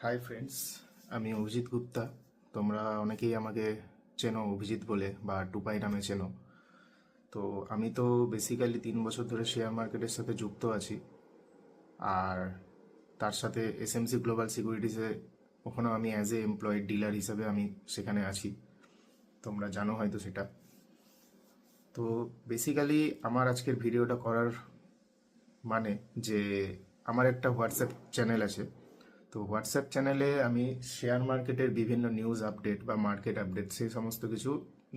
Hi friends, আমি অভিজিৎ গুপ্তা। তোমরা অনেকেই আমাকে চেনো অভিজিৎ বলে বা টুপাই নামে চেনো। তো আমি তো বেসিক্যালি 3 বছর ধরে শেয়ার মার্কেটের সাথে যুক্ত আছি। আর তার সাথে এসএমসি গ্লোবাল সিকিউরিটিসে ওখানেও আমি অ্যাজ এ এমপ্লয়েড ডিলার হিসাবে আমি সেখানে আছি। তোমরা জানো হয়তো সেটা। তো বেসিক্যালি আমার আজকের ভিডিওটা করার মানে যে আমার একটা হোয়াটসঅ্যাপ চ্যানেল আছে। তো হোয়াটসঅ্যাপ চ্যানেলে আমি শেয়ার মার্কেটের বিভিন্ন নিউজ আপডেট বা মার্কেট আপডেট সেই সমস্ত কিছু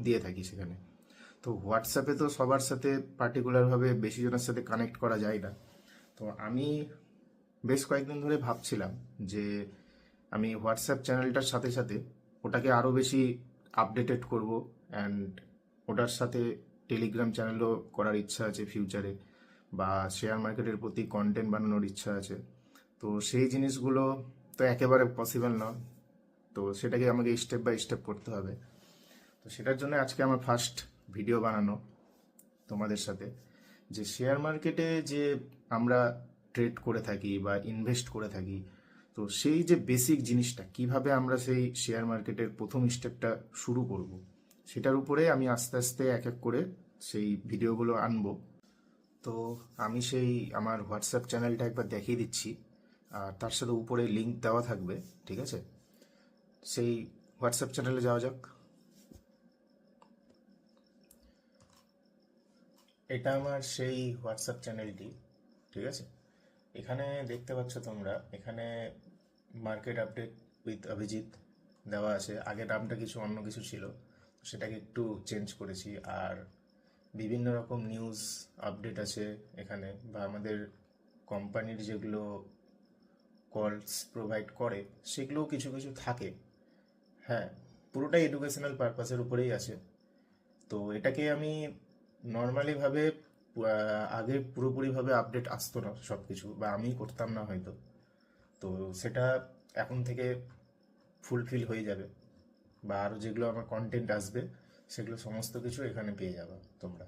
দিয়ে থাকি সেখানে। তো হোয়াটসঅ্যাপে তো সবার সাথে পার্টিকুলারভাবে বেশি জনের সাথে কানেক্ট করা যায় না। তো আমি বেশ কয়েকদিন ধরে ভাবছিলাম যে আমি হোয়াটসঅ্যাপ চ্যানেলটার সাথে সাথে ওটাকে আরও বেশি আপডেটেড করব। অ্যান্ড ওটার সাথে টেলিগ্রাম চ্যানেলও করার ইচ্ছা আছে ফিউচারে, বা শেয়ার মার্কেটের প্রতি কন্টেন্ট বানানোর ইচ্ছা আছে। তো সেই জিনিসগুলো তো একেবারে পসিবল নয়। তো সেটাকে আমাকে স্টেপ বাই স্টেপ করতে হবে। তো সেটার জন্য আজকে আমার ফার্স্ট ভিডিও বানানো তোমাদের সাথে, যে শেয়ার মার্কেটে যে আমরা ট্রেড করে থাকি বা ইনভেস্ট করে থাকি, তো সেই যে বেসিক জিনিসটা কিভাবে আমরা সেই শেয়ার মার্কেটের প্রথম স্টেপটা শুরু করব, সেটার উপরে আমি আস্তে আস্তে এক এক করে সেই ভিডিওগুলো আনবো। তো আমি সেই আমার হোয়াটসঅ্যাপ চ্যানেলটা একবার দেখিয়ে দিচ্ছি, আর তার সাথে উপরে লিংক দেওয়া থাকবে। ঠিক আছে, সেই হোয়াটসঅ্যাপ চ্যানেলে যাওয়া যাক। এটা আমার সেই হোয়াটসঅ্যাপ চ্যানেলটি। ঠিক আছে, এখানে দেখতে পাচ্ছ তোমরা, এখানে মার্কেট আপডেট উইথ অভিজিৎ দেওয়া আছে। আগে নামটা কিছু অন্য কিছু ছিল, সেটাকে একটু চেঞ্জ করেছি। আর বিভিন্ন রকম নিউজ আপডেট আছে এখানে, বা আমাদের কোম্পানির যেগুলো কলস প্রোভাইড করে সেগুলোও কিছু কিছু থাকে। হ্যাঁ, পুরোটাই এডুকেশনাল পারপাসের উপরেই আছে। তো এটাকে আমি নর্মালিভাবে আগে পুরোপুরিভাবে আপডেট আসতো না সব কিছু, বা আমি করতাম না হয়তো। তো সেটা এখন থেকে ফুলফিল হয়ে যাবে, বা আরও যেগুলো আমার কন্টেন্ট আসবে সেগুলো সমস্ত কিছু এখানে পেয়ে যাবে তোমরা।